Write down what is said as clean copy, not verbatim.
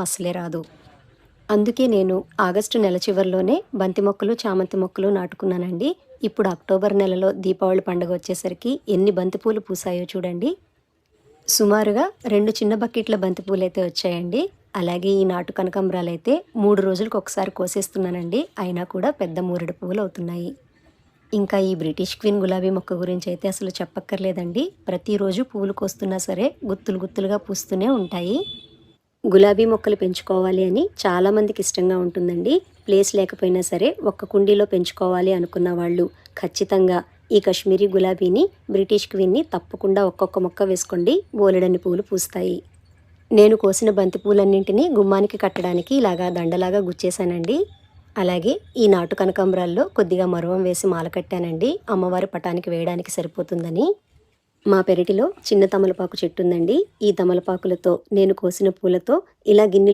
అస్సలే రాదు. అందుకే నేను ఆగస్టు నెల చివరిలోనే బంతి మొక్కలు, చామంతి మొక్కలు నాటుకున్నానండి. ఇప్పుడు అక్టోబర్ నెలలో దీపావళి పండుగ వచ్చేసరికి ఎన్ని బంతిపూలు పూసాయో చూడండి. సుమారుగా 2 చిన్న బకెట్ల బంతిపూలైతే వచ్చాయండి. అలాగే ఈ నాటు కనకాంబరాలైతే 3 రోజులకు ఒకసారి కోసేస్తున్నానండి. అయినా కూడా పెద్ద మూరెడు పువ్వులవుతున్నాయి. ఇంకా ఈ బ్రిటిష్ క్వీన్ గులాబీ మొక్క గురించి అయితే అసలు చెప్పక్కర్లేదండి. ప్రతిరోజు పువ్వులు కోస్తున్నా సరే గుత్తులు గుత్తులుగా పూస్తూనే ఉంటాయి. గులాబీ మొక్కలు పెంచుకోవాలి అని చాలామందికి ఇష్టంగా ఉంటుందండి. ప్లేస్ లేకపోయినా సరే ఒక్క కుండీలో పెంచుకోవాలి అనుకున్న వాళ్ళు ఖచ్చితంగా ఈ కశ్మీరీ గులాబీని, బ్రిటిష్ క్వీన్ని తప్పకుండా ఒక్కొక్క మొక్క వేసుకోండి. బోలెడన్ని పూలు పూస్తాయి. నేను కోసిన బంతి పూలన్నింటినీ గుమ్మానికి కట్టడానికి ఇలాగా దండలాగా గుచ్చేశానండి. అలాగే ఈ నాటు కనకాంబరాల్లో కొద్దిగా మరువం వేసి మాల కట్టానండి. అమ్మవారి పటానికి వేయడానికి సరిపోతుందని. మా పెరటిలో చిన్న తమలపాకు చెట్టు ఉందండి. ఈ తమలపాకులతో నేను కోసిన పూలతో ఇలా గిన్నె